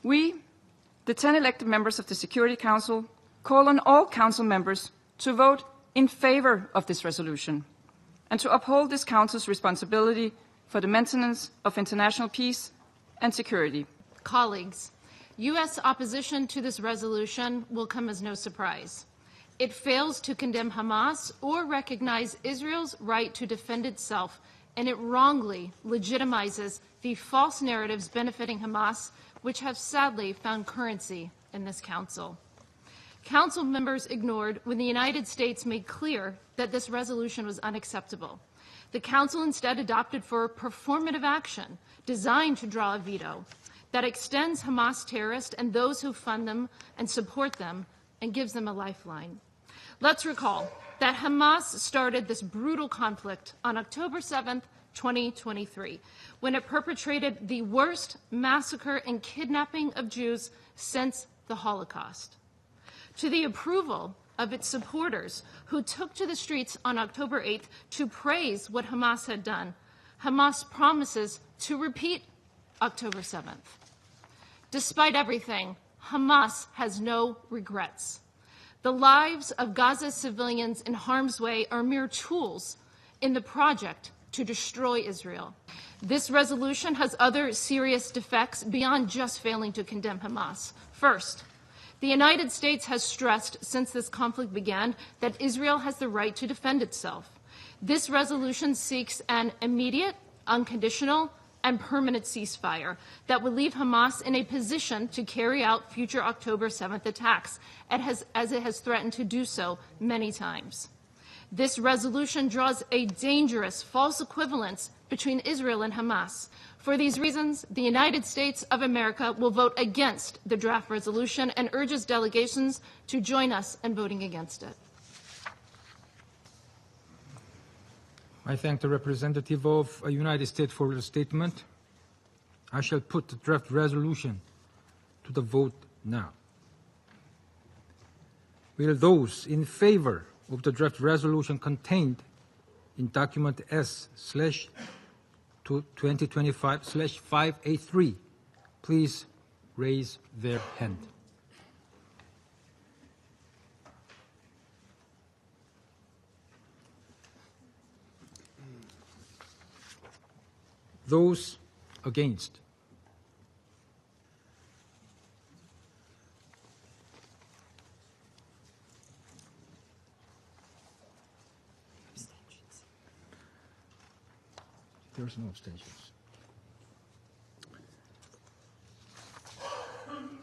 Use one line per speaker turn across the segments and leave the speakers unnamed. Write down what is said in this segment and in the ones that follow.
We, the 10 elected members of the Security Council, call on all Council members to vote in favor of this resolution and to uphold this Council's responsibility for the maintenance of international peace and security.
Colleagues, U.S. opposition to this resolution will come as no surprise. It fails to condemn Hamas or recognize Israel's right to defend itself, and it wrongly legitimizes the false narratives benefiting Hamas, which have sadly found currency in this Council. Council members ignored when the United States made clear that this resolution was unacceptable. The Council instead adopted for performative action designed to draw a veto that extends Hamas terrorists and those who fund them and support them and gives them a lifeline. Let's recall that Hamas started this brutal conflict on October 7th, 2023, when it perpetrated the worst massacre and kidnapping of Jews since the Holocaust. To the approval of its supporters who took to the streets on October 8th to praise what Hamas had done, Hamas promises to repeat October 7th. Despite everything, Hamas has no regrets. The lives of Gaza civilians in harm's way are mere tools in the project to destroy Israel. This resolution has other serious defects beyond just failing to condemn Hamas. First, the United States has stressed since this conflict began that Israel has the right to defend itself. This resolution seeks an immediate, unconditional, and permanent ceasefire that would leave Hamas in a position to carry out future October 7th attacks, as it has threatened to do so many times. This resolution draws a dangerous false equivalence between Israel and Hamas. For these reasons, the United States of America will vote against the draft resolution and urges delegations to join us in voting against it.
I thank the representative of the United States for the statement. I shall put the draft resolution to the vote now. Will those in favor of the draft resolution contained in document S/2025/583 please raise their hand. Those against?
Abstentions.
There's no abstentions.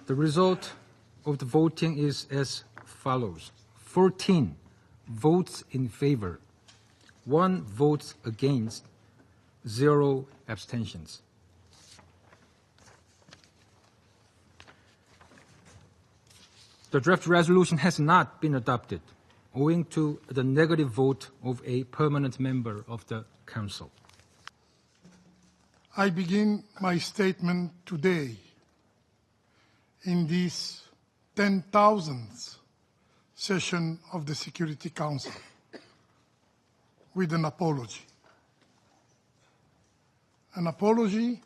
The result of the voting is as follows. 14 votes in favor, 1 votes against, 0 abstentions. The draft resolution has not been adopted owing to the negative vote of a permanent member of the Council.
I begin my statement today in this 10,000th session of the Security Council with an apology. An apology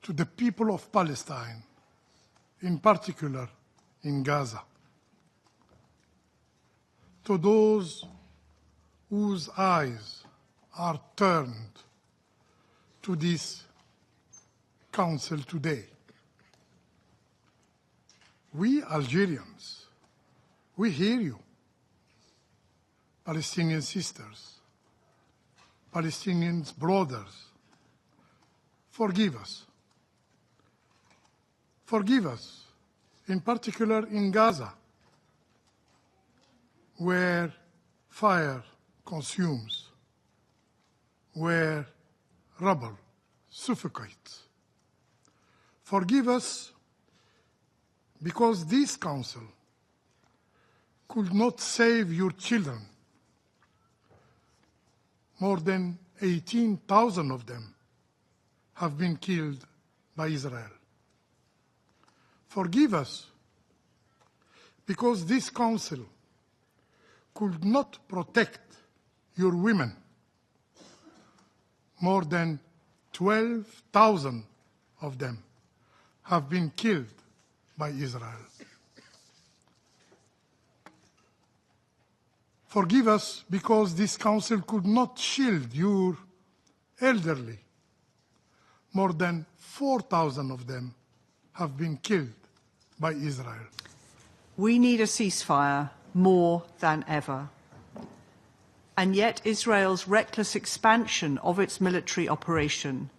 to the people of Palestine, in particular in Gaza, to those whose eyes are turned to this Council today. We Algerians, we hear you, Palestinian sisters, Palestinian brothers. Forgive us. Forgive us, in particular in Gaza, where fire consumes, where rubble suffocates. Forgive us because this Council could not save your children. More than 18,000 of them have been killed by Israel. Forgive us because this Council could not protect your women. More than 12,000 of them have been killed by Israel. Forgive us because this council could not shield your elderly. More than 4,000 of them have been killed by Israel.
We need a ceasefire more than ever. And yet Israel's reckless expansion of its military operation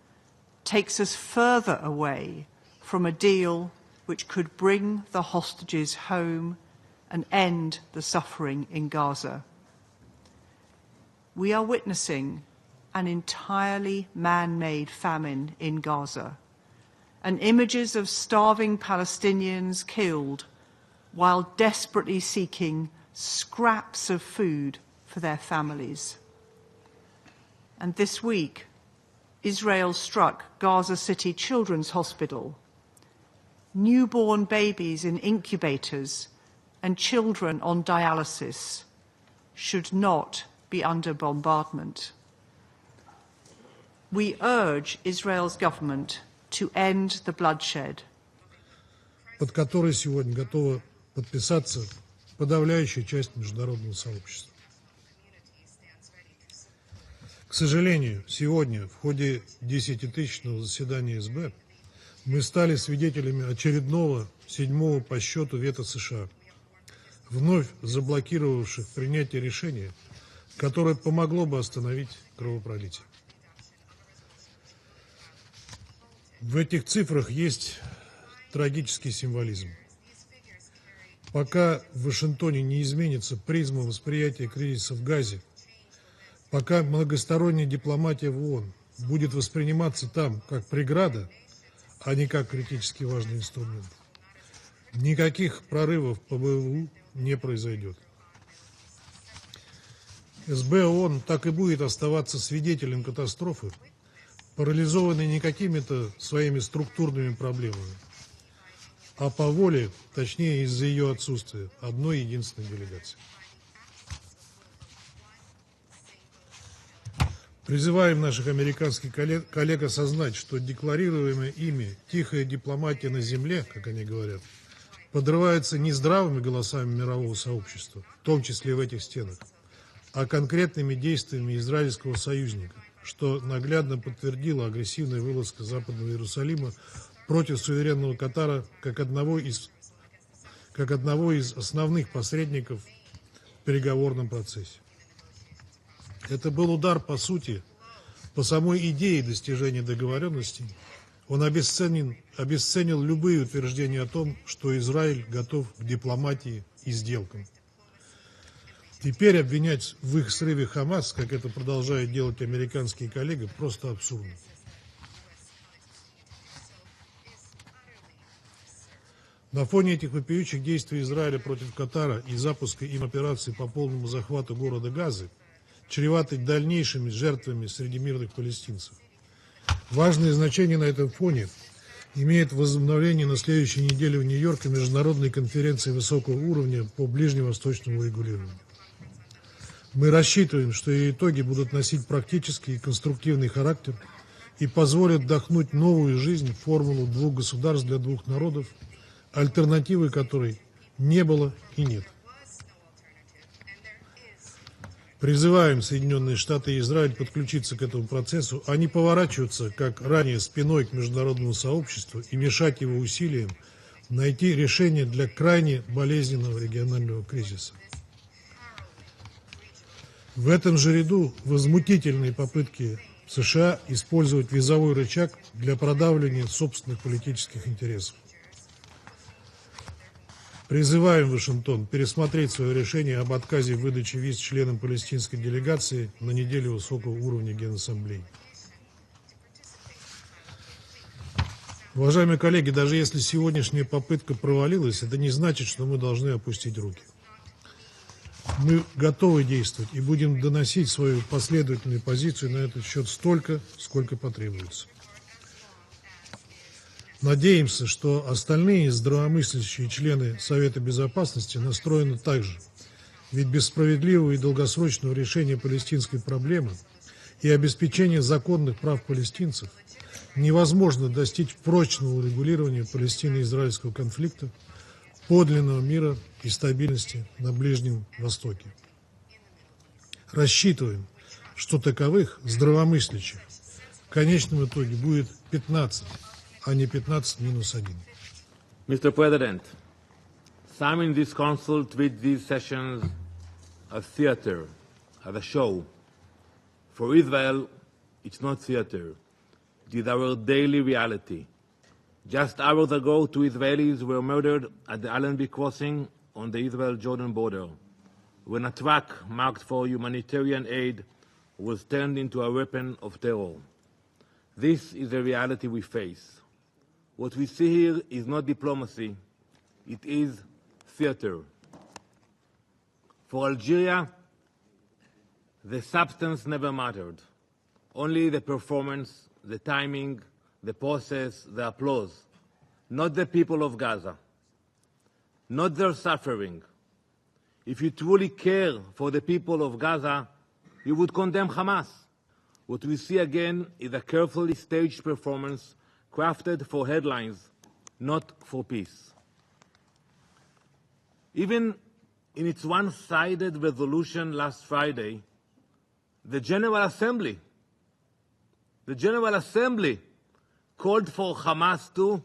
takes us further away from a deal which could bring the hostages home and end the suffering in Gaza. We are witnessing an entirely man-made famine in Gaza, and images of starving Palestinians killed while desperately seeking scraps of food for their families. And this week, Israel struck Gaza City Children's Hospital. Newborn babies in incubators and children on dialysis should not be under bombardment. We urge Israel's government to end the bloodshed.
Под который сегодня готова подписаться подавляющая часть международного сообщества. К сожалению, сегодня в ходе 10-тысячного заседания СБ мы стали свидетелями очередного 7-го по счету вето США, вновь заблокировавших принятие решения, которое помогло бы остановить кровопролитие. В этих цифрах есть трагический символизм. Пока в Вашингтоне не изменится призма восприятия кризиса в Газе, пока многосторонняя дипломатия в ООН будет восприниматься там как преграда, а не как критически важный инструмент, никаких прорывов по БВУ не произойдет. СБ ООН так и будет оставаться свидетелем катастрофы, парализованной не какими-то своими структурными проблемами, а по воле, точнее из-за ее отсутствия, одной единственной делегации. Призываем наших американских коллег осознать, что декларируемая ими тихая дипломатия на земле, как они говорят, подрывается не здравыми голосами мирового сообщества, в том числе в этих стенах, а конкретными действиями израильского союзника, что наглядно подтвердила агрессивная вылазка Западного Иерусалима против суверенного Катара как одного из основных посредников в переговорном процессе. Это был удар, по сути, по самой идее достижения договоренностей. Он обесценил любые утверждения о том, что Израиль готов к дипломатии и сделкам. Теперь обвинять в их срыве Хамас, как это продолжают делать американские коллеги, просто абсурдно. На фоне этих вопиющих действий Израиля против Катара и запуска им операции по полному захвату города Газы, чреватой дальнейшими жертвами среди мирных палестинцев, важное значение на этом фоне имеет возобновление на следующей неделе в Нью-Йорке международной конференции высокого уровня по ближневосточному регулированию. Мы рассчитываем, что ее итоги будут носить практический и конструктивный характер и позволят вдохнуть новую жизнь в формулу двух государств для двух народов, альтернативы которой не было и нет. Призываем Соединенные Штаты и Израиль подключиться к этому процессу, а не поворачиваться, как ранее, спиной к международному сообществу и мешать его усилиям найти решение для крайне болезненного регионального кризиса. В этом же ряду возмутительные попытки США использовать визовой рычаг для продавливания собственных политических интересов. Призываем Вашингтон пересмотреть свое решение об отказе в выдаче виз членам палестинской делегации на неделю высокого уровня Генассамблеи. Уважаемые коллеги, даже если сегодняшняя попытка провалилась, это не значит, что мы должны опустить руки. Мы готовы действовать и будем доносить свою последовательную позицию на этот счет столько, сколько потребуется. Надеемся, что остальные здравомыслящие члены Совета Безопасности настроены так же, ведь без справедливого и долгосрочного решения палестинской проблемы и обеспечения законных прав палестинцев невозможно достичь прочного урегулирования палестино-израильского конфликта, подлинного мира и стабильности на Ближнем Востоке. Рассчитываем, что таковых здравомыслящих в конечном итоге будет 15, а не 15 минус 1.
Mr. President, some in this Council treat these sessions as theater, as a show. For Israel, it's not theater. It is our daily reality. Just hours ago, 2 Israelis were murdered at the Allenby crossing on the Israel-Jordan border, when a truck marked for humanitarian aid was turned into a weapon of terror. This is the reality we face. What we see here is not diplomacy, it is theater. For Algeria, the substance never mattered, only the performance, the timing, the process, the applause, not the people of Gaza, not their suffering. If you truly care for the people of Gaza, you would condemn Hamas. What we see again is a carefully staged performance crafted for headlines, not for peace. Even in its one-sided resolution last Friday, the General Assembly called for Hamas to,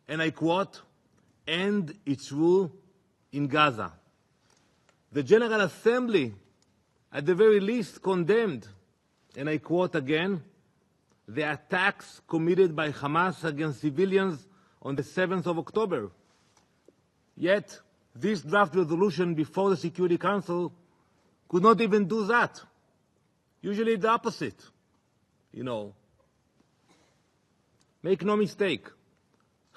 and I quote, end its rule in Gaza. The General Assembly, at the very least, condemned, and I quote again, the attacks committed by Hamas against civilians on the 7th of October. Yet, this draft resolution before the Security Council could not even do that. Usually the opposite, you know. Make no mistake,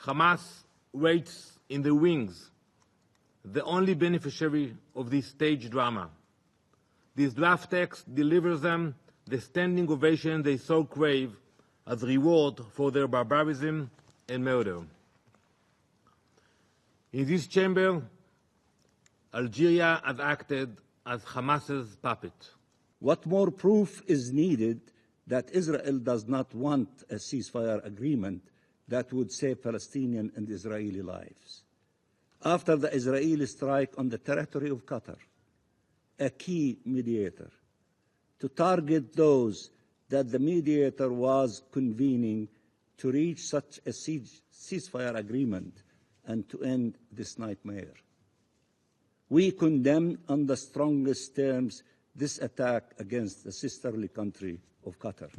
Hamas waits in the wings, the only beneficiary of this stage drama. This draft text delivers them the standing ovation they so crave as reward for their barbarism and murder. In this chamber, Algeria has acted as Hamas's puppet.
What more proof is needed that Israel does not want a ceasefire agreement that would save Palestinian and Israeli lives? After the Israeli strike on the territory of Qatar, a key mediator, to target those that the mediator was convening to reach such a ceasefire agreement and to end this nightmare. We condemn on the strongest terms this attack against the sisterly country of Qatar.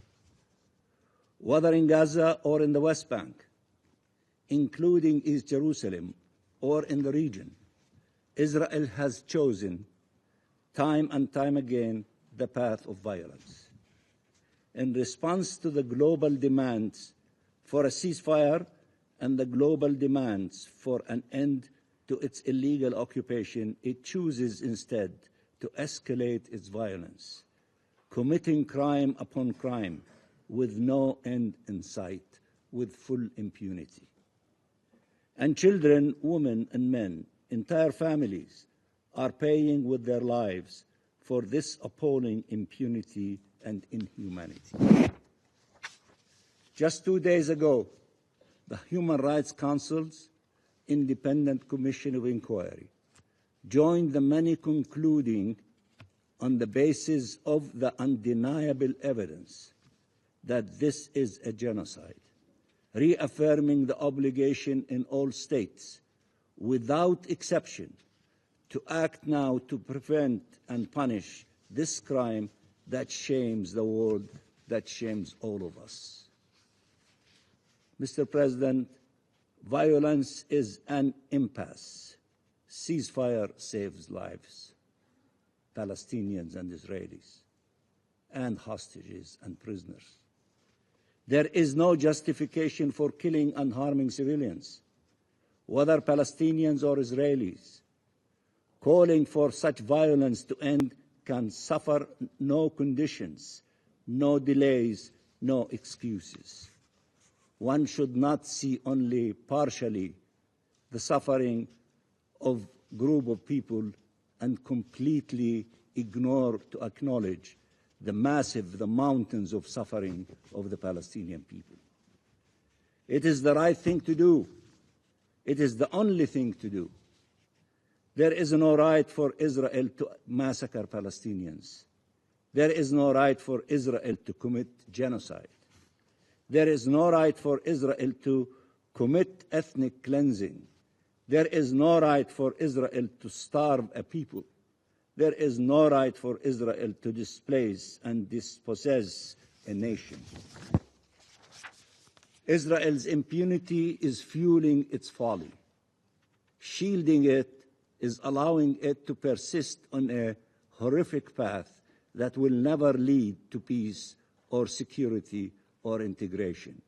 Whether in Gaza or in the West Bank, including East Jerusalem or in the region, Israel has chosen time and time again the path of violence. In response to the global demands for a ceasefire and the global demands for an end to its illegal occupation, it chooses instead to escalate its violence, committing crime upon crime with no end in sight, with full impunity. And children, women, and men, entire families, are paying with their lives for this appalling impunity and inhumanity. Just 2 days ago, the Human Rights Council's Independent Commission of Inquiry joined the many concluding on the basis of the undeniable evidence that this is a genocide, reaffirming the obligation in all states, without exception, to act now to prevent and punish this crime that shames the world, that shames all of us. Mr. President, violence is an impasse. Ceasefire saves lives, Palestinians and Israelis, and hostages and prisoners. There is no justification for killing and harming civilians, whether Palestinians or Israelis. Calling for such violence to end can suffer no conditions, no delays, no excuses. One should not see only partially the suffering of a group of people and completely ignore to acknowledge the massive, the mountains of suffering of the Palestinian people. It is the right thing to do. It is the only thing to do. There is no right for Israel to massacre Palestinians. There is no right for Israel to commit genocide. There is no right for Israel to commit ethnic cleansing. There is no right for Israel to starve a people. There is no right for Israel to displace and dispossess a nation. Israel's impunity is fueling its folly. Shielding it is allowing it to persist on a horrific path that will never lead to peace or security or integration.